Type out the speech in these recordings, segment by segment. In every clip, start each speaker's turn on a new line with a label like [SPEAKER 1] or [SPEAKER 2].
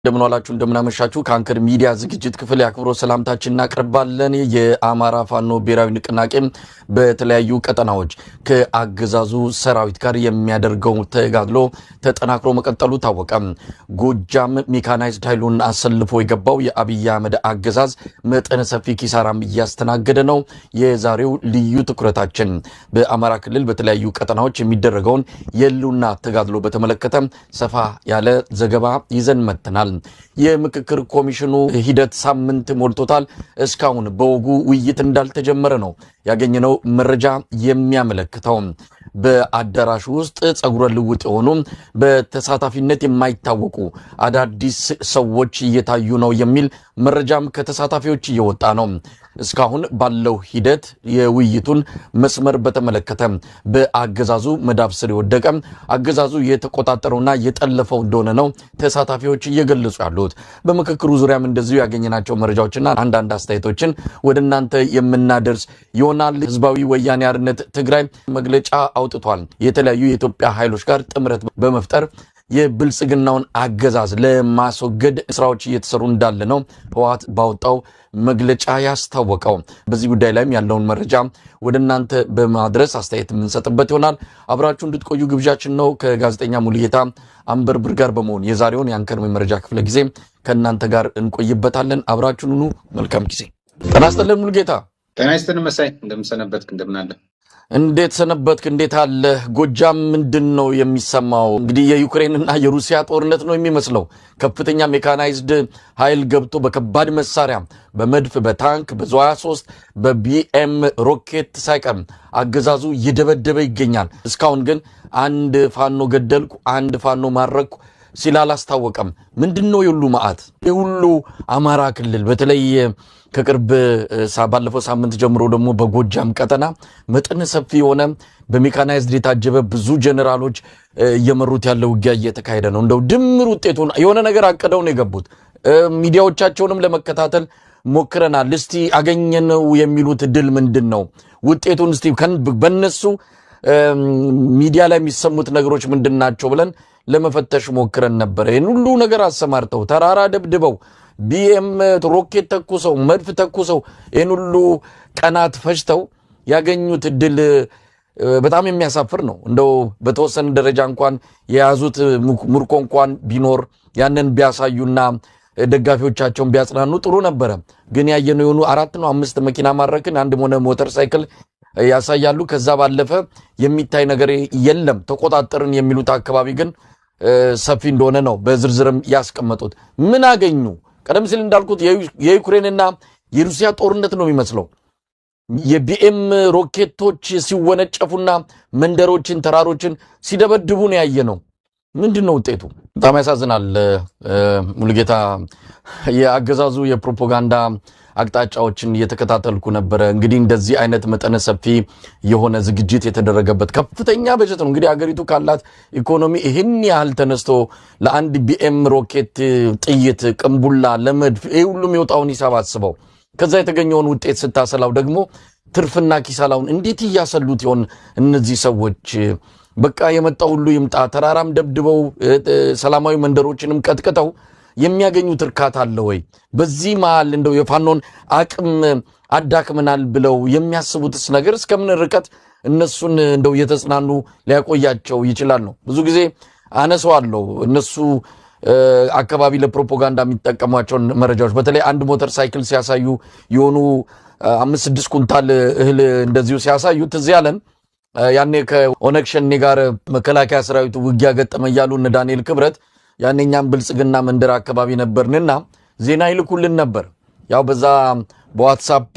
[SPEAKER 1] እንደምንዋላችሁ እንደምናመሻችሁ ካንከር ሚዲያ ዝግጅት ክፍል ያክብሮ ሰላምታችንን እናቀርባለን። የአማራ ፋኖ ብሔራዊ ንቅናቄ በተለያዩ ቀጠናዎች ከአገዛዙ ሰራዊት ጋር የሚያደርገው ተጋድሎ ተጠናክሮ መቀጠሉ ታወቀ። ጎጃም ሜካናይዝድ ኃይሉን አሰልፎ የገባው የአብይ አህመድ አገዛዝ መጠነ ሰፊ ኪሳራም እያስተናገደ ነው። የዛሬው ልዩ ትኩረታችን በአማራ ክልል በተለያዩ ቀጠናዎች የሚደረገውን የህልውና ተጋድሎ በተመለከተ ሰፋ ያለ ዘገባ ይዘን መጥተናል። የምክክር ኮሚሽኑ ሂደት ሳምንት ሞልቶታል። እስካሁን በወጉ ውይይት እንዳልተጀመረ ነው ያገኘነው መረጃ የሚያመለክተው። በአዳራሹ ውስጥ ጸጉረ ልውጥ የሆኑ በተሳታፊነት የማይታወቁ አዳዲስ ሰዎች እየታዩ ነው የሚል መረጃም ከተሳታፊዎች እየወጣ ነው። እስካሁን ባለው ሂደት የውይይቱን መስመር በተመለከተ በአገዛዙ መዳፍ ስር የወደቀ አገዛዙ የተቆጣጠረውና የጠለፈው እንደሆነ ነው ተሳታፊዎች እየገለጹ ያሉት። በምክክሩ ዙሪያም እንደዚሁ ያገኘናቸው መረጃዎችና አንዳንድ አስተያየቶችን ወደናንተ የምናደርስ ይሆናል። ህዝባዊ ወያኔ ሓርነት ትግራይ መግለጫ አውጥቷል። የተለያዩ የኢትዮጵያ ኃይሎች ጋር ጥምረት በመፍጠር የብልጽግናውን አገዛዝ ለማስወገድ ስራዎች እየተሰሩ እንዳለ ነው ህወሓት ባወጣው መግለጫ ያስታወቀው። በዚህ ጉዳይ ላይም ያለውን መረጃ ወደናንተ በማድረስ አስተያየት የምንሰጥበት ይሆናል። አብራችሁ እንድትቆዩ ግብዣችን ነው። ከጋዜጠኛ ሙሉጌታ አንበርብር ጋር በመሆን የዛሬውን የአንከር መረጃ ክፍለ ጊዜ ከእናንተ ጋር እንቆይበታለን። አብራችሁን ሁኑ። መልካም ጊዜ። ጤና ይስጥልን ሙሉጌታ።
[SPEAKER 2] ጤና ይስጥልን መሳይ። እንደምሰነበትክ እንደምናለ
[SPEAKER 1] እንዴት ሰነበትክ? እንዴት አለ? ጎጃም ምንድነው የሚሰማው? እንግዲህ የዩክሬንና የሩሲያ ጦርነት ነው የሚመስለው። ከፍተኛ ሜካናይዝድ ኃይል ገብቶ በከባድ መሳሪያ በመድፍ በታንክ በዙ 23 በቢኤም ሮኬት ሳይቀር አገዛዙ እየደበደበ ይገኛል። እስካሁን ግን አንድ ፋኖ ገደልኩ አንድ ፋኖ ማረኩ ሲል አላስታወቀም። ምንድነው የሁሉ መዓት? የሁሉ አማራ ክልል በተለይ ከቅርብ ባለፈው ሳምንት ጀምሮ ደግሞ በጎጃም ቀጠና መጠነ ሰፊ የሆነ በሜካናይዝድ የታጀበ ብዙ ጀነራሎች እየመሩት ያለው ውጊያ እየተካሄደ ነው። እንደው ድምር ውጤቱን የሆነ ነገር አቀደው ነው የገቡት። ሚዲያዎቻቸውንም ለመከታተል ሞክረናል። እስቲ አገኘነው የሚሉት ድል ምንድነው? ውጤቱን እስቲ በነሱ ሚዲያ ላይ የሚሰሙት ነገሮች ምንድናቸው ብለን ለመፈተሽ ሞክረን ነበር። ይሄን ሁሉ ነገር አሰማርተው ተራራ ደብድበው ቢኤም ሮኬት ተኩሰው መድፍ ተኩሰው ይሄን ሁሉ ቀናት ፈጅተው ያገኙት ድል በጣም የሚያሳፍር ነው። እንደው በተወሰነ ደረጃ እንኳን የያዙት ምርኮ እንኳን ቢኖር ያንን ቢያሳዩና ደጋፊዎቻቸውን ቢያጽናኑ ጥሩ ነበረ። ግን ያየነው የሆኑ 4 ነው 5 መኪና ማረክን አንድ ሆነ ሞተር ሳይክል ያሳያሉ። ከዛ ባለፈ የሚታይ ነገር የለም። ተቆጣጣርን የሚሉት አካባቢ ግን ሰፊ እንደሆነ ነው በዝርዝርም ያስቀመጡት። ምን አገኙ? ቀደም ሲል እንዳልኩት የዩክሬንና የሩሲያ ጦርነት ነው የሚመስለው። የቢኤም ሮኬቶች ሲወነጨፉና መንደሮችን ተራሮችን ሲደበድቡ ነው ያየነው። ምንድነው ውጤቱ? በጣም ያሳዝናል ሙሉጌታ። የአገዛዙ የፕሮፓጋንዳ አቅጣጫዎችን እየተከታተልኩ ነበር። እንግዲህ እንደዚህ አይነት መጠነ ሰፊ የሆነ ዝግጅት የተደረገበት ከፍተኛ በጀት ነው። እንግዲህ አገሪቱ ካላት ኢኮኖሚ ይህን ያህል ተነስቶ ለአንድ ቢኤም ሮኬት ጥይት ቅንቡላ ለመድፍ ይህ ሁሉም የወጣውን ሂሳብ አስበው ከዛ የተገኘውን ውጤት ስታሰላው ደግሞ ትርፍና ኪሳራውን እንዴት እያሰሉት ይሆን እነዚህ ሰዎች? በቃ የመጣው ሁሉ ይምጣ፣ ተራራም ደብድበው ሰላማዊ መንደሮችንም ቀጥቅጠው የሚያገኙት እርካታ አለ ወይ? በዚህ መሃል እንደው የፋኖን አቅም አዳክመናል ብለው የሚያስቡትስ ነገር እስከምን ርቀት እነሱን እንደው የተጽናኑ ሊያቆያቸው ይችላል ነው? ብዙ ጊዜ አነሳዋለሁ እነሱ አካባቢ ለፕሮፓጋንዳ የሚጠቀሟቸውን መረጃዎች። በተለይ አንድ ሞተር ሳይክል ሲያሳዩ የሆኑ 5-6 ኩንታል እህል እንደዚሁ ሲያሳዩ ትዝ ያለን ያኔ ከኦነግ ሸኔ ጋር መከላከያ ሰራዊቱ ውጊያ ገጠመ እያሉ እነ ዳንኤል ክብረት ያኔኛም ብልጽግና መንደር አካባቢ ነበርንና ዜና ይልኩልን ነበር። ያው በዛ በዋትስአፕ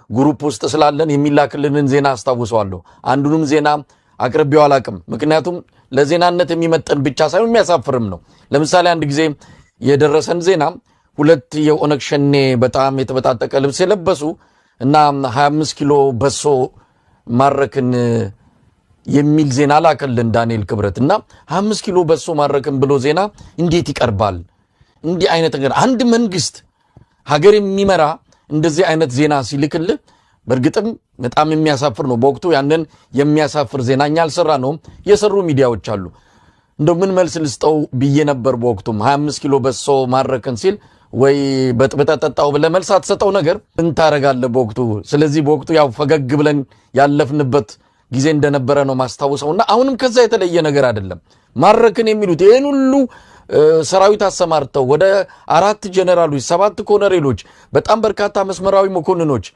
[SPEAKER 1] ግሩፕ ውስጥ ስላለን የሚላክልንን ዜና አስታውሰዋለሁ። አንዱንም ዜና አቅርቤው አላቅም። ምክንያቱም ለዜናነት የሚመጠን ብቻ ሳይሆን የሚያሳፍርም ነው። ለምሳሌ አንድ ጊዜ የደረሰን ዜና 2 የኦነግ ሸኔ በጣም የተበጣጠቀ ልብስ የለበሱ እና 25 ኪሎ በሶ ማረክን የሚል ዜና ላከልን ዳንኤል ክብረት እና 5 ኪሎ በሶ ማረክን ብሎ ዜና እንዴት ይቀርባል? እንዲህ አይነት ነገር አንድ መንግስት ሀገር የሚመራ እንደዚህ አይነት ዜና ሲልክል በእርግጥም በጣም የሚያሳፍር ነው። በወቅቱ ያንን የሚያሳፍር ዜናኛ አልሰራ ነው የሰሩ ሚዲያዎች አሉ። እንደው ምን መልስ ልስጠው ብዬ ነበር በወቅቱም 25 ኪሎ በሶ ማረከን ሲል ወይ በጥብጠጣው ብለ መልስ አትሰጠው ነገር እንታረጋለ በወቅቱ። ስለዚህ በወቅቱ ያው ፈገግ ብለን ያለፍንበት ጊዜ እንደነበረ ነው ማስታወሰውና አሁንም ከዛ የተለየ ነገር አይደለም። ማረከን የሚሉት ይሄን ሁሉ ሰራዊት አሰማርተው ወደ 4 ጀነራሎች 7 ኮሎኔሎች በጣም በርካታ መስመራዊ መኮንኖች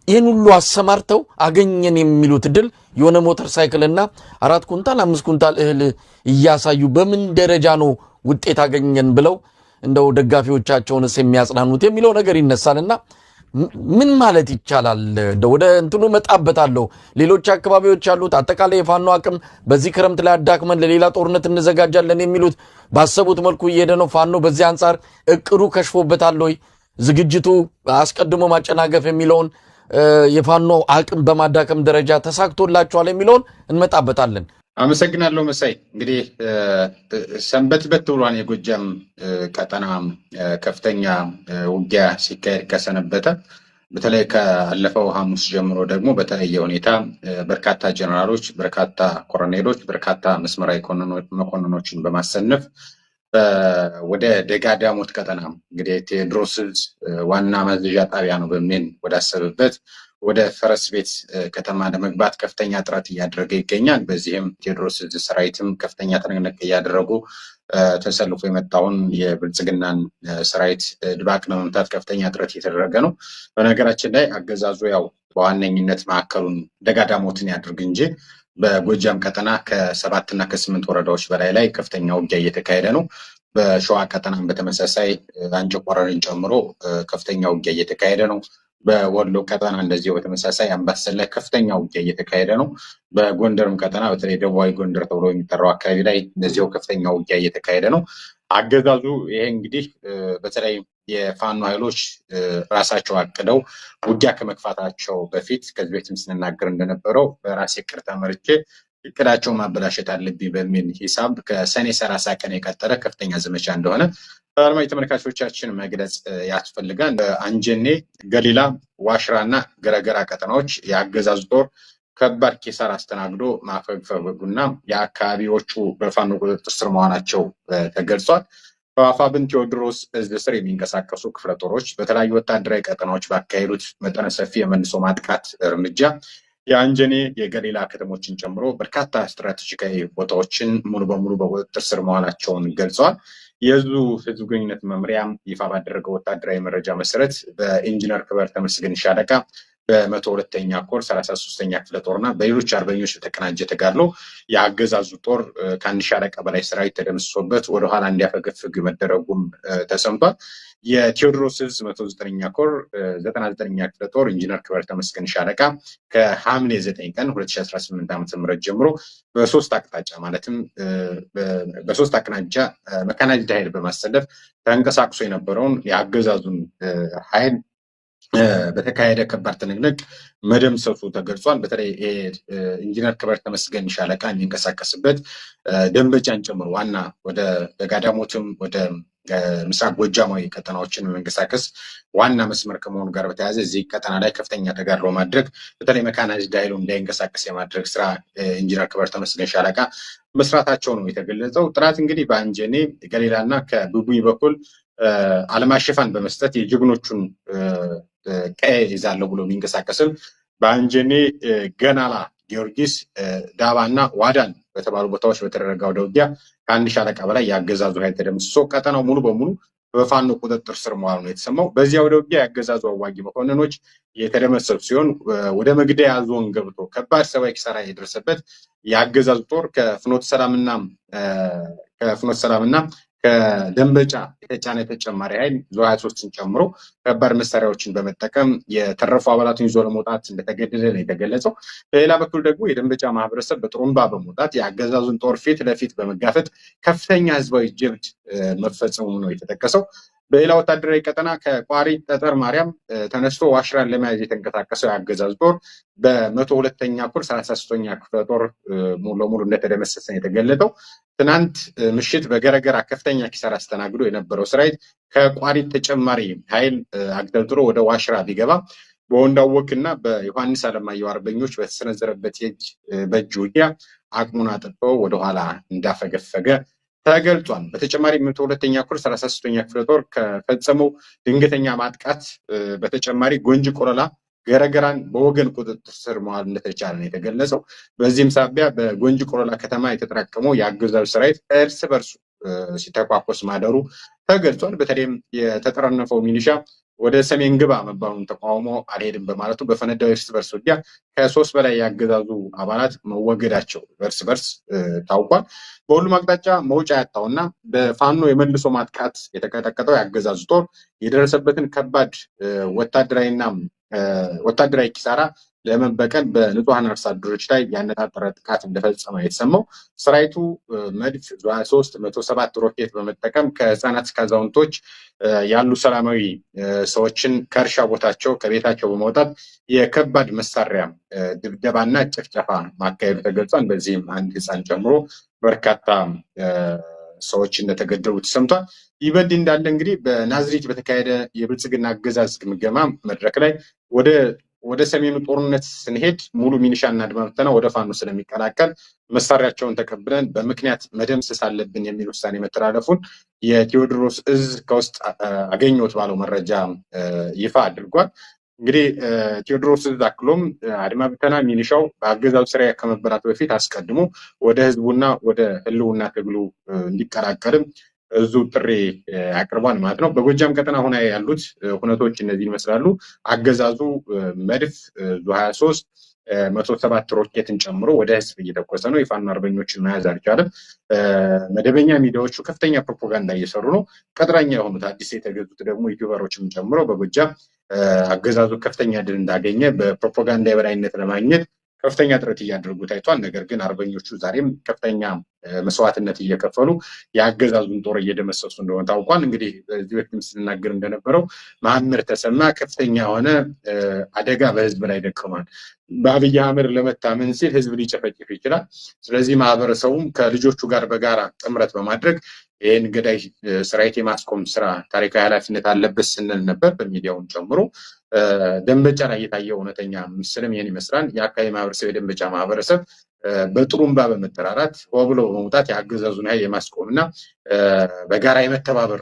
[SPEAKER 1] ይሄን ሁሉ አሰማርተው አገኘን የሚሉት ድል የሆነ ሞተር ሳይክልና 4 ኩንታል 5 ኩንታል እህል እያሳዩ በምን ደረጃ ነው ውጤት አገኘን ብለው እንደው ደጋፊዎቻቸውንስ የሚያጽናኑት የሚለው ነገር ይነሳልና ምን ማለት ይቻላል? ወደ እንትኑ መጣበታለሁ። ሌሎች አካባቢዎች ያሉት አጠቃላይ የፋኖ አቅም በዚህ ክረምት ላይ አዳክመን ለሌላ ጦርነት እንዘጋጃለን የሚሉት ባሰቡት መልኩ እየሄደ ነው። ፋኖ በዚህ አንጻር እቅዱ ከሽፎበታል ወይ? ዝግጅቱ አስቀድሞ ማጨናገፍ የሚለውን የፋኖ አቅም በማዳከም ደረጃ ተሳክቶላቸዋል የሚለውን እንመጣበታለን።
[SPEAKER 2] አመሰግናለሁ መሳይ። እንግዲህ ሰንበት ብሏን የጎጃም ቀጠና ከፍተኛ ውጊያ ሲካሄድ ከሰነበተ በተለይ ካለፈው ሐሙስ ጀምሮ ደግሞ በተለየ ሁኔታ በርካታ ጀነራሎች፣ በርካታ ኮሎኔሎች፣ በርካታ መስመራዊ መኮንኖችን በማሰነፍ ወደ ደጋዳሞት ቀጠና እንግዲህ ቴዎድሮስ ዋና ማዘዣ ጣቢያ ነው በሚል ወዳሰበበት ወደ ፈረስ ቤት ከተማ ለመግባት ከፍተኛ ጥረት እያደረገ ይገኛል። በዚህም ቴዎድሮስ ሰራዊትም ከፍተኛ ትንቅንቅ እያደረጉ ተሰልፎ የመጣውን የብልጽግናን ሰራዊት ድባቅ ለመምታት ከፍተኛ ጥረት እየተደረገ ነው። በነገራችን ላይ አገዛዙ ያው በዋነኝነት ማዕከሉን ደጋዳሞትን ያድርግ እንጂ በጎጃም ቀጠና ከ7 እና ከ8 ወረዳዎች በላይ ላይ ከፍተኛ ውጊያ እየተካሄደ ነው። በሸዋ ቀጠናም በተመሳሳይ አንጨቆረርን ጨምሮ ከፍተኛ ውጊያ እየተካሄደ ነው። በወሎ ቀጠና እንደዚህ በተመሳሳይ አምባሰል ላይ ከፍተኛ ውጊያ እየተካሄደ ነው። በጎንደርም ቀጠና በተለይ ደቡባዊ ጎንደር ተብሎ የሚጠራው አካባቢ ላይ እንደዚያው ከፍተኛ ውጊያ እየተካሄደ ነው። አገዛዙ ይሄ እንግዲህ በተለይ የፋኖ ኃይሎች ራሳቸው አቅደው ውጊያ ከመክፋታቸው በፊት ከዚህ በፊትም ስንናገር እንደነበረው በራሴ እቅድ ተመርቼ እቅዳቸው ማበላሸት አለብኝ በሚል ሂሳብ ከሰኔ 30 ቀን የቀጠለ ከፍተኛ ዘመቻ እንደሆነ አድማጭ ተመልካቾቻችን መግለጽ ያስፈልጋል። አንጀኔ፣ ገሊላ፣ ዋሽራና ገረገራ ቀጠናዎች የአገዛዙ ጦር ከባድ ኪሳራ አስተናግዶ ማፈግፈጉና የአካባቢዎቹ በፋኖ ቁጥጥር ስር መሆናቸው ተገልጿል። በአፋብን ቴዎድሮስ እዝ ስር የሚንቀሳቀሱ ክፍለ ጦሮች በተለያዩ ወታደራዊ ቀጠናዎች ባካሄዱት መጠነ ሰፊ የመልሶ ማጥቃት እርምጃ የአንጀኔ የገሊላ ከተሞችን ጨምሮ በርካታ ስትራቴጂካዊ ቦታዎችን ሙሉ በሙሉ በቁጥጥር ስር መሆናቸውን ገልጸዋል። የዙ ህዝብ ግንኙነት መምሪያ ይፋ ባደረገው ወታደራዊ መረጃ መሰረት በኢንጂነር ክበር ተመስገን ሻለቃ በ102ኛ ኮር 33ኛ ክፍለ ጦርና በሌሎች አርበኞች በተቀናጀ ተጋድሎ የአገዛዙ ጦር ከአንድ ሻለቃ በላይ ሰራዊት ተደምስሶበት ወደኋላ እንዲያፈገፍግ መደረጉም ተሰምቷል። የቴዎድሮስ ዕዝ 109ኛ ኮር 99ኛ ክፍለ ጦር ኢንጂነር ክበር ተመስገን ሻለቃ ከሐምሌ 9 ቀን 2018 ዓ.ም ጀምሮ በሶስት አቅጣጫ ማለትም በሶስት አቅጣጫ መካናይዝድ ኃይል በማሰለፍ ተንቀሳቅሶ የነበረውን የአገዛዙን ኃይል በተካሄደ ከባድ ትንቅንቅ መደምሰሱ ተገልጿል። በተለይ ኢንጂነር ክበር ተመስገን ሻለቃ የሚንቀሳቀስበት ደንበጫን ጨምሮ ዋና ወደ ደጋዳሞትም ወደ ምስራቅ ጎጃማዊ ቀጠናዎችን መንቀሳቀስ ዋና መስመር ከመሆኑ ጋር በተያያዘ እዚህ ቀጠና ላይ ከፍተኛ ተጋድሎ ማድረግ በተለይ መካናይዝድ ኃይሉ እንዳይንቀሳቀስ የማድረግ ስራ ኢንጂነር ክበር ተመስገን ሻለቃ መስራታቸው ነው የተገለጸው። ጥራት እንግዲህ በአንጀኔ ገሊላና ከቡቡይ በኩል አለማሸፋን በመስጠት የጀግኖቹን ቀይ ይዛለው ብሎ የሚንቀሳቀስም በአንጀኔ ገናላ ጊዮርጊስ ዳባና ዋዳን በተባሉ ቦታዎች በተደረገው ውጊያ ከአንድ ሻለቃ በላይ የአገዛዙ ኃይል ተደምስሶ ቀጠናው ሙሉ በሙሉ በፋኖ ቁጥጥር ስር መዋሉ ነው የተሰማው። በዚያ ውጊያ የአገዛዙ አዋጊ መኮንኖች የተደመሰሱ ሲሆን ወደ መግደያ ዞን ገብቶ ከባድ ሰብአዊ ኪሳራ የደረሰበት የአገዛዙ ጦር ከፍኖተ ሰላምና ከደንበጫ የተጫነ ተጨማሪ ኃይል ዙ23ን ጨምሮ ከባድ መሳሪያዎችን በመጠቀም የተረፉ አባላቱን ይዞ ለመውጣት እንደተገደደ ነው የተገለጸው። በሌላ በኩል ደግሞ የደንበጫ ማህበረሰብ በጥሩምባ በመውጣት የአገዛዙን ጦር ፊት ለፊት በመጋፈጥ ከፍተኛ ህዝባዊ ጀብድ መፈጸሙ ነው የተጠቀሰው። በሌላ ወታደራዊ ቀጠና ከቋሪት ጠጠር ማርያም ተነስቶ ዋሽራን ለመያዝ የተንቀሳቀሰው የአገዛዙ ጦር በ102ኛ ኮር 33ኛ ክፍለ ጦር ሙሉ ለሙሉ እንደተደመሰሰ የተገለጠው። ትናንት ምሽት በገረገራ ከፍተኛ ኪሳራ አስተናግዶ የነበረው ሰራዊት ከቋሪት ተጨማሪ ኃይል አግደልጥሎ ወደ ዋሽራ ቢገባ በወንዳወክና በዮሐንስ አለማየሁ አርበኞች በተሰነዘረበት በእጅ ውጊያ አቅሙን አጥቶ ወደኋላ እንዳፈገፈገ ተገልጿል። በተጨማሪ 102ኛ ኮር 33ኛ ክፍለ ጦር ከፈጸመው ድንገተኛ ማጥቃት በተጨማሪ ጎንጂ ቆለላ ገረገራን በወገን ቁጥጥር ስር መዋል እንደተቻለ ነው የተገለጸው። በዚህም ሳቢያ በጎንጂ ቆለላ ከተማ የተጠራቀመው የአገዛዙ ሰራዊት እርስ በርሱ ሲተቋኮስ ማደሩ ተገልጿል። በተለይም የተጠረነፈው ሚሊሻ ወደ ሰሜን ግባ መባሉን ተቃውሞ አልሄድም በማለቱ በፈነዳው እርስ በርስ ውጊያ ከ3 በላይ ያገዛዙ አባላት መወገዳቸው እርስ በርስ ታውቋል። በሁሉም አቅጣጫ መውጫ ያጣውና በፋኖ የመልሶ ማጥቃት የተቀጠቀጠው ያገዛዙ ጦር የደረሰበትን ከባድ ወታደራዊ ኪሳራ ለመበቀል በንጹሃን አርሶ አደሮች ላይ ያነጣጠረ ጥቃት እንደፈጸመ የተሰማው ሰራዊቱ መድፍ 23 107 ሮኬት በመጠቀም ከህፃናት እስከ አዛውንቶች ያሉ ሰላማዊ ሰዎችን ከእርሻ ቦታቸው ከቤታቸው በመውጣት የከባድ መሳሪያ ድብደባና ጭፍጨፋ ማካሄዱ ተገልጿል። በዚህም አንድ ህፃን ጨምሮ በርካታ ሰዎች እንደተገደሉ ተሰምቷል። ይህ በእንዲህ እንዳለ እንግዲህ በናዝሬት በተካሄደ የብልጽግና አገዛዝ ግምገማ መድረክ ላይ ወደ ሰሜኑ ጦርነት ስንሄድ ሙሉ ሚሊሻና አድማ ብተና ወደ ፋኖ ስለሚቀላቀል መሳሪያቸውን ተቀብለን በምክንያት መደምሰስ አለብን የሚል ውሳኔ መተላለፉን የቴዎድሮስ እዝ ከውስጥ አገኘሁት ባለው መረጃ ይፋ አድርጓል። እንግዲህ ቴዎድሮስ እዝ አክሎም አድማ ብተና ሚሊሻው በአገዛዙ ስራ ከመበራቱ በፊት አስቀድሞ ወደ ህዝቡና ወደ ህልውና ትግሉ እንዲቀላቀልም እዙ ጥሪ አቅርቧል ማለት ነው። በጎጃም ቀጠና ሆነ ያሉት ሁነቶች እነዚህ ይመስላሉ። አገዛዙ መድፍ ዙ 23 107 ሮኬትን ጨምሮ ወደ ህዝብ እየተኮሰ ነው። የፋኖ አርበኞችን መያዝ አልቻለም። መደበኛ ሚዲያዎቹ ከፍተኛ ፕሮፓጋንዳ እየሰሩ ነው። ቀጥረኛ የሆኑት አዲስ የተገዙት ደግሞ ዩቲዩበሮችን ጨምሮ በጎጃም አገዛዙ ከፍተኛ ድል እንዳገኘ በፕሮፓጋንዳ የበላይነት ለማግኘት ከፍተኛ ጥረት እያደረጉ ታይቷል። ነገር ግን አርበኞቹ ዛሬም ከፍተኛ መስዋዕትነት እየከፈሉ የአገዛዙን ጦር እየደመሰሱ እንደሆነ ታውቋል። እንግዲህ በዚህ በፊትም ስንናገር እንደነበረው መሐመድ ተሰማ ከፍተኛ የሆነ አደጋ በህዝብ ላይ ደቅሟል። በአብይ አህመድ ለመታመን ሲል ህዝብ ሊጨፈጭፍ ይችላል። ስለዚህ ማህበረሰቡም ከልጆቹ ጋር በጋራ ጥምረት በማድረግ ይህን ገዳይ ሰራዊት የማስቆም ስራ ታሪካዊ ኃላፊነት አለበት ስንል ነበር፣ በሚዲያውን ጨምሮ። ደንበጫ ላይ የታየው እውነተኛ ምስልም ይህን ይመስላል። የአካባቢ ማህበረሰብ የደንበጫ ማህበረሰብ በጥሩምባ በመጠራራት ብሎ በመውጣት የአገዛዙን ኃይል የማስቆም እና በጋራ የመተባበር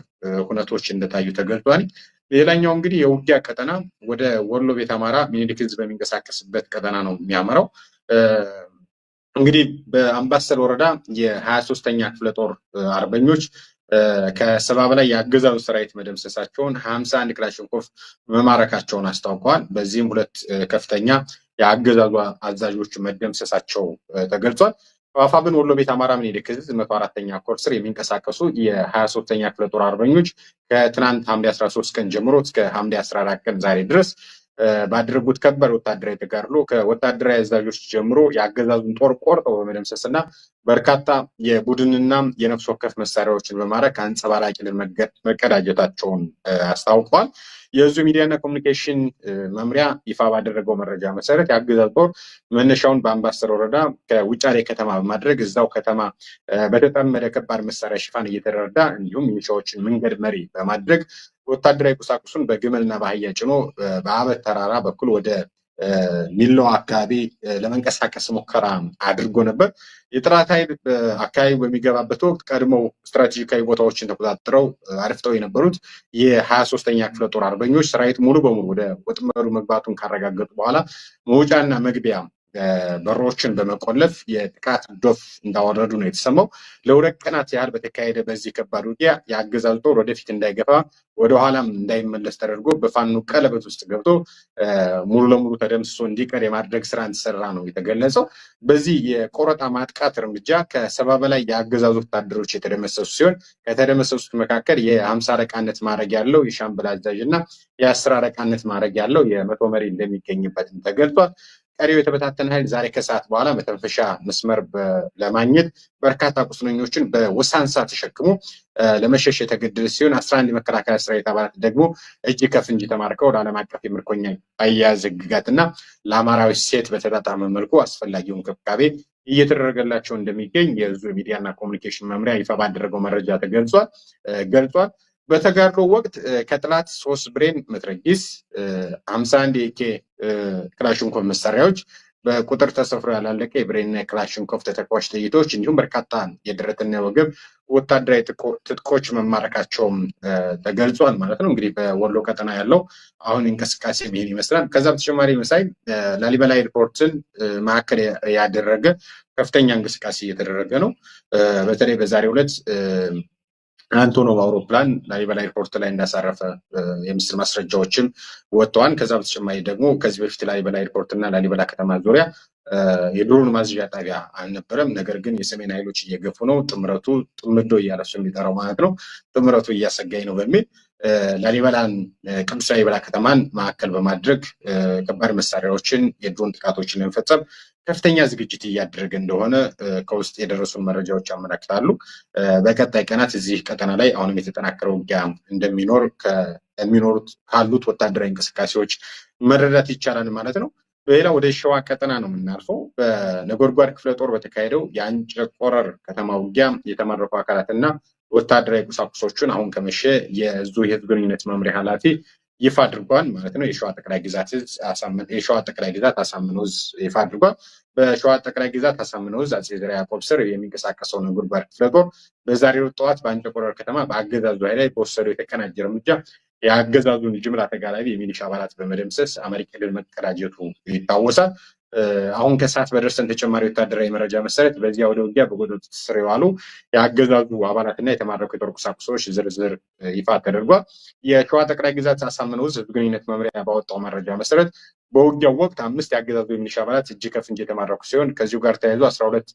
[SPEAKER 2] ሁነቶች እንደታዩ ተገልጿል። ሌላኛው እንግዲህ የውጊያ ቀጠና ወደ ወሎ ቤት አማራ ሚኒሊክ ህዝብ በሚንቀሳቀስበት ቀጠና ነው የሚያመራው። እንግዲህ በአምባሰል ወረዳ የ23ኛ ክፍለ ጦር አርበኞች ከ70 በላይ የአገዛዙ ሰራዊት መደምሰሳቸውን 51 ክላሽንኮቭ መማረካቸውን አስታውቀዋል። በዚህም 2 ከፍተኛ የአገዛዙ አዛዦች መደምሰሳቸው ተገልጿል። አፋብን ወሎ ቤት አማራ ሚኒሊክ ህዝብ 104ኛ ኮር ስር የሚንቀሳቀሱ የ23ኛ ክፍለ ጦር አርበኞች ከትናንት ሐምሌ 13 ቀን ጀምሮ እስከ ሐምሌ 14 ቀን ዛሬ ድረስ ባደረጉት ከባድ ወታደራዊ ተጋድሎ ከወታደራዊ አዛዦች ጀምሮ የአገዛዙን ጦር ቆርጠው በመደምሰስና በርካታ የቡድንና የነፍስ ወከፍ መሳሪያዎችን በማረክ አንጸባራቂ ድል መቀዳጀታቸውን አስታውቀዋል። የዙ ሚዲያና ኮሚኒኬሽን መምሪያ ይፋ ባደረገው መረጃ መሰረት የአገዛዙ ጦር መነሻውን በአምባሰል ወረዳ ከውጫሌ ከተማ በማድረግ እዛው ከተማ በተጠመደ ከባድ መሳሪያ ሽፋን እየተረዳ እንዲሁም ሚሊሻዎችን መንገድ መሪ በማድረግ ወታደራዊ ቁሳቁሱን በግመልና በአህያ ጭኖ በአበት ተራራ በኩል ወደ ሚሎ አካባቢ ለመንቀሳቀስ ሙከራ አድርጎ ነበር። የጠላት ኃይል አካባቢ በሚገባበት ወቅት ቀድሞው ስትራቴጂካዊ ቦታዎችን ተቆጣጥረው አርፍተው የነበሩት የ23ኛ ክፍለ ጦር አርበኞች ሰራዊት ሙሉ በሙሉ ወደ ወጥመዱ መግባቱን ካረጋገጡ በኋላ መውጫና መግቢያ በሮችን በመቆለፍ የጥቃት ዶፍ እንዳወረዱ ነው የተሰማው። ለ2 ቀናት ያህል በተካሄደ በዚህ ከባድ ውጊያ የአገዛዙ ጦር ወደፊት እንዳይገፋ ወደኋላም እንዳይመለስ ተደርጎ በፋኖ ቀለበት ውስጥ ገብቶ ሙሉ ለሙሉ ተደምስሶ እንዲቀር የማድረግ ስራ እንዲሰራ ነው የተገለጸው። በዚህ የቆረጣ ማጥቃት እርምጃ ከ70 በላይ የአገዛዙ ወታደሮች የተደመሰሱ ሲሆን ከተደመሰሱት መካከል የ50 አለቃነት ማዕረግ ያለው የሻምበል አዛዥ እና የ10 አለቃነት ማዕረግ ያለው የመቶ መሪ እንደሚገኝበትም ተገልጿል። ቀሪው የተበታተነ ኃይል ዛሬ ከሰዓት በኋላ መተንፈሻ መስመር ለማግኘት በርካታ ቁስለኞችን በወሳንሳ ተሸክሞ ለመሸሽ የተገደደ ሲሆን 11 የመከላከያ ሰራዊት አባላት ደግሞ እጅ ከፍንጅ ተማርከው ለዓለም አቀፍ የምርኮኛ አያያዝ ህግጋትና ለአማራዊ ሴት በተጣጣመ መልኩ አስፈላጊውን እንክብካቤ እየተደረገላቸው እንደሚገኝ የዙ ሚዲያና ኮሚኒኬሽን መምሪያ ይፋ ባደረገው መረጃ ገልጿል። በተጋድሎ ወቅት ከጥላት 3 ብሬን መትረጊስ 51 የኬ ክላሽንኮቭ መሳሪያዎች በቁጥር ተሰፍሮ ያላለቀ የብሬንና የክላሽንኮቭ ተተኳሽ ጥይቶች እንዲሁም በርካታ የደረትና የወገብ ወታደራዊ ትጥቆች መማረካቸውም ተገልጿል ማለት ነው። እንግዲህ በወሎ ቀጠና ያለው አሁን እንቅስቃሴ ይህን ይመስላል። ከዛ በተጨማሪ መሳይ ላሊበላ ኤርፖርትን ማዕከል ያደረገ ከፍተኛ እንቅስቃሴ እየተደረገ ነው። በተለይ በዛሬው ዕለት አንቶኖቭ አውሮፕላን ላሊበላ ኤርፖርት ላይ እንዳሳረፈ የምስል ማስረጃዎችም ወጥተዋል። ከዛ በተጨማሪ ደግሞ ከዚህ በፊት ላሊበላ ኤርፖርት እና ላሊበላ ከተማ ዙሪያ የድሮን ማዝዣ ጣቢያ አልነበረም። ነገር ግን የሰሜን ኃይሎች እየገፉ ነው፣ ጥምረቱ ጥምዶ እያለሱ የሚጠራው ማለት ነው፣ ጥምረቱ እያሰጋኝ ነው በሚል ላሊበላን ቅዱስ ላሊበላ ከተማን ማዕከል በማድረግ ከባድ መሳሪያዎችን የድሮን ጥቃቶችን ለመፈጸም ከፍተኛ ዝግጅት እያደረገ እንደሆነ ከውስጥ የደረሱን መረጃዎች ያመለክታሉ። በቀጣይ ቀናት እዚህ ቀጠና ላይ አሁንም የተጠናከረ ውጊያ እንደሚኖር ካሉት ወታደራዊ እንቅስቃሴዎች መረዳት ይቻላል ማለት ነው። በሌላ ወደ ሸዋ ቀጠና ነው የምናልፈው። በነጎድጓድ ክፍለ ጦር በተካሄደው የአንጨቆረር ከተማ ውጊያ የተማረኩ አካላትና ወታደራዊ ቁሳቁሶችን አሁን ከመሸ የዙ የህዝብ ግንኙነት መምሪያ ኃላፊ ይፋ አድርጓል ማለት ነው። የሸዋ ጠቅላይ ግዛት አሳምነው ዕዝ ይፋ አድርጓል። በሸዋ ጠቅላይ ግዛት አሳምነው ዕዝ አጼ ዘርዓ ያዕቆብ ስር የሚንቀሳቀሰው ነጎድጓድ ክፍለ ጦር በዛሬው ጠዋት በአንጨቆረር ከተማ በአገዛዙ ኃይል ላይ በወሰደው የተቀናጀ እርምጃ የአገዛዙን ጅምላ ተጋላቢ የሚሊሻ አባላት በመደምሰስ አመርቂ ድል መቀዳጀቱ ይታወሳል። አሁን ከሰዓት በደረሰን ተጨማሪ ወታደራዊ መረጃ መሰረት በዚያ ወደ ውጊያ በቁጥጥር ስር የዋሉ የአገዛዙ አባላትና የተማረኩ የጦር ቁሳቁሶች ዝርዝር ይፋ ተደርጓል። የሸዋ ጠቅላይ ግዛት አሳምነው ዕዝ ህዝብ ግንኙነት መምሪያ ባወጣው መረጃ መሰረት በውጊያው ወቅት 5 የአገዛዙ የሚሊሻ አባላት እጅ ከፍንጅ የተማረኩ ሲሆን ከዚሁ ጋር ተያይዞ 12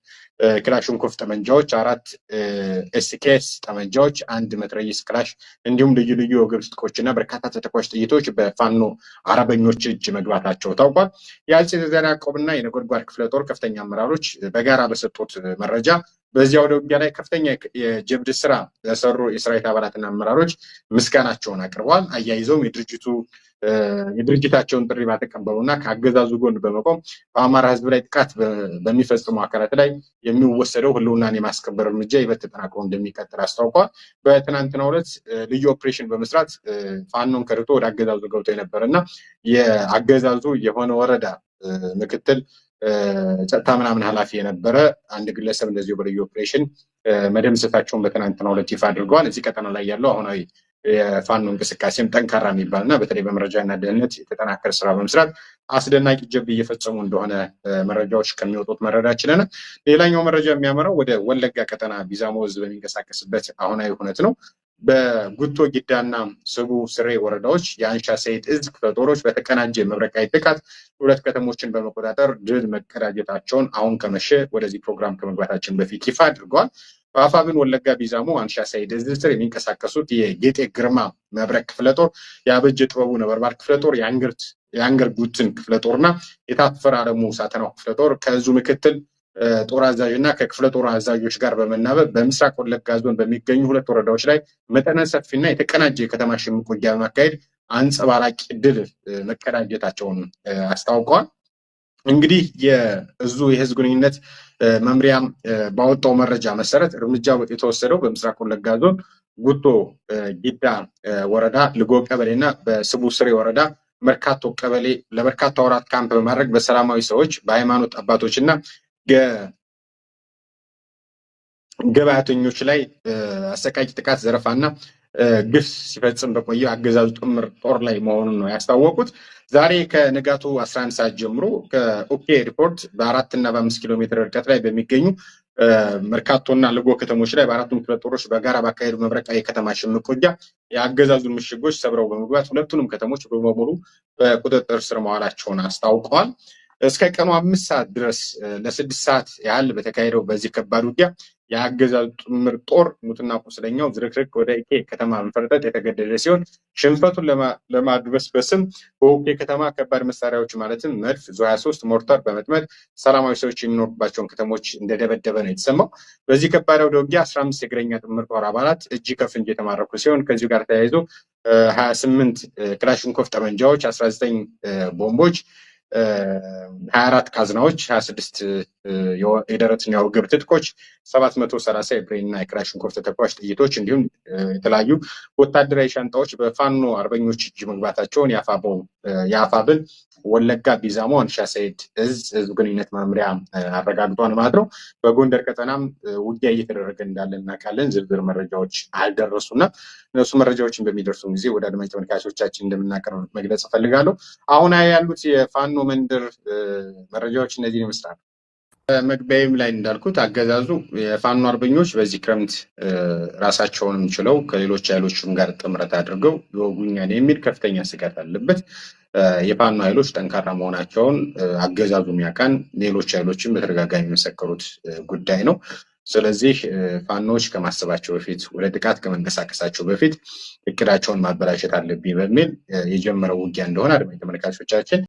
[SPEAKER 2] ክላሽንኮቭ ጠመንጃዎች፣ 4 ኤስኬስ ጠመንጃዎች፣ 1 መትረየስ ክላሽ እንዲሁም ልዩ ልዩ የወገብ ትጥቆችና በርካታ ተተኳሽ ጥይቶች በፋኖ አርበኞች እጅ መግባታቸው ታውቋል። የአጼ ዘርዓ ያዕቆብና የነጎድጓድ ክፍለ ጦር ከፍተኛ አመራሮች በጋራ በሰጡት መረጃ በዚያ ወደ ውጊያ ላይ ከፍተኛ የጀብድ ስራ ለሰሩ የሰራዊት አባላትና አመራሮች ምስጋናቸውን አቅርበዋል። አያይዘውም የድርጅታቸውን ጥሪ ባተቀበሉና ከአገዛዙ ጎን በመቆም በአማራ ህዝብ ላይ ጥቃት በሚፈጽሙ አካላት ላይ የሚወሰደው ህልውናን የማስከበር እርምጃ ይበልጥ ተጠናክሮ እንደሚቀጥል አስታውቋል። በትናንትናው ዕለት ልዩ ኦፕሬሽን በመስራት ፋኖን ከድቶ ወደ አገዛዙ ገብቶ የነበረና የአገዛዙ የሆነ ወረዳ ምክትል ጸጥታ ምናምን ኃላፊ የነበረ አንድ ግለሰብ እንደዚሁ በልዩ ኦፕሬሽን መደምሰሳቸውን በትናንትናው ዕለት ይፋ አድርገዋል። እዚህ ቀጠና ላይ ያለው አሁናዊ የፋኖ እንቅስቃሴም ጠንካራ የሚባልና በተለይ በመረጃና ደህንነት የተጠናከረ ስራ በመስራት አስደናቂ ጀብድ እየፈጸሙ እንደሆነ መረጃዎች ከሚወጡት መረዳት ችለናል። ሌላኛው መረጃ የሚያመራው ወደ ወለጋ ቀጠና ቢዛሞ ዕዝ በሚንቀሳቀስበት አሁናዊ ሁነት ነው። በጉቶ ጊዳና ስቡ ስሬ ወረዳዎች የአንሻ ሰይድ ዕዝ ክፍለ ጦሮች በተቀናጀ መብረቃዊ ጥቃት 2 ከተሞችን በመቆጣጠር ድል መቀዳጀታቸውን አሁን ከመሸ ወደዚህ ፕሮግራም ከመግባታችን በፊት ይፋ አድርገዋል። በአፋብን ወለጋ ቢዛሞ አንሻ ሰይድ ዕዝ ስር የሚንቀሳቀሱት የጌጤ ግርማ መብረቅ ክፍለ ጦር፣ የአበጀ ጥበቡ ነበልባል ክፍለ ጦር፣ የአንገር ጉትን ክፍለ ጦርና የታፈረ አለሙ ሳተናው ክፍለ ጦር ከዕዙ ምክትል ጦር አዛዥ እና ከክፍለ ጦር አዛዦች ጋር በመናበብ በምስራቅ ወለጋ ዞን በሚገኙ 2 ወረዳዎች ላይ መጠነ ሰፊና የተቀናጀ የከተማ ሽምቅ ውጊያ በማካሄድ አንጸባራቂ ድል መቀዳጀታቸውን አስታውቀዋል። እንግዲህ የዕዙ የህዝብ ግንኙነት መምሪያ ባወጣው መረጃ መሰረት እርምጃ የተወሰደው በምስራቅ ወለጋ ዞን ጉቶ ጊዳ ወረዳ ልጎ ቀበሌና በስቡ ስሬ ወረዳ መርካቶ ቀበሌ ለበርካታ ወራት ካምፕ በማድረግ በሰላማዊ ሰዎች በሃይማኖት አባቶችና ገበያተኞች ላይ አሰቃቂ ጥቃት፣ ዘረፋና ግፍ ሲፈጽም በቆየው አገዛዙ ጥምር ጦር ላይ መሆኑን ነው ያስታወቁት። ዛሬ ከንጋቱ 11 ሰዓት ጀምሮ ከኦኬ ሪፖርት በ4 እና በ5 ኪሎ ሜትር ርቀት ላይ በሚገኙ መርካቶና ልጎ ከተሞች ላይ በአራቱም ክፍለ ጦሮች በጋራ ባካሄዱ መብረቃዊ የከተማ ሽምቅ ውጊያ የአገዛዙን ምሽጎች ሰብረው በመግባት 2ቱንም ከተሞች በሙሉ በቁጥጥር ስር መዋላቸውን አስታውቀዋል። እስከ ቀኑ 5 ሰዓት ድረስ ለ6 ሰዓት ያህል በተካሄደው በዚህ ከባድ ውጊያ የአገዛዙ ጥምር ጦር ሙትና ቁስለኛው ዝርክርክ ወደ ኢኬ ከተማ መፈርጠጥ የተገደደ ሲሆን ሽንፈቱን ለማድበስበስም በኦኬ ከተማ ከባድ መሳሪያዎች ማለትም መድፍ፣ ዙ 23 ሞርታር በመጥመድ ሰላማዊ ሰዎች የሚኖሩባቸውን ከተሞች እንደደበደበ ነው የተሰማው። በዚህ ከባድ አውደ ውጊያ 15 የእግረኛ ጥምር ጦር አባላት እጅ ከፍንጅ የተማረኩ ሲሆን ከዚሁ ጋር ተያይዞ 28 ክላሽንኮቭ ጠመንጃዎች፣ 19 ቦምቦች፣ 24 ካዝናዎች፣ 26 የደረትና የወገብ ትጥቆች፣ 730 የብሬንና የክላሽንኮቭ ተተኳሽ ጥይቶች እንዲሁም የተለያዩ ወታደራዊ ሻንጣዎች በፋኖ አርበኞች እጅ መግባታቸውን የአፋብን ወለጋ ቢዛሞ አንሻ ሰይድ እዝ ህዝብ ግንኙነት መምሪያ አረጋግጧል ማለት ነው። በጎንደር ቀጠናም ውጊያ እየተደረገ እንዳለ እናውቃለን። ዝርዝር መረጃዎች አልደረሱና እነሱ መረጃዎችን በሚደርሱ ጊዜ ወደ አድማጭ ተመልካቾቻችን እንደምናቀርብ መግለጽ እፈልጋለሁ። አሁን ያሉት የፋኖ መንደር መረጃዎች እነዚህን ይመስላሉ። መግቢያም ላይ እንዳልኩት አገዛዙ የፋኖ አርበኞች በዚህ ክረምት ራሳቸውንም ችለው ከሌሎች ኃይሎችም ጋር ጥምረት አድርገው ይወጉኛል የሚል ከፍተኛ ስጋት አለበት። የፋኖ ኃይሎች ጠንካራ መሆናቸውን አገዛዙ የሚያውቃን፣ ሌሎች ኃይሎችም በተደጋጋሚ የመሰከሩት ጉዳይ ነው። ስለዚህ ፋኖች ከማሰባቸው በፊት ወደ ጥቃት ከመንቀሳቀሳቸው በፊት እቅዳቸውን ማበላሸት አለብኝ በሚል የጀመረው ውጊያ እንደሆነ አድማጭ ተመልካቾቻችን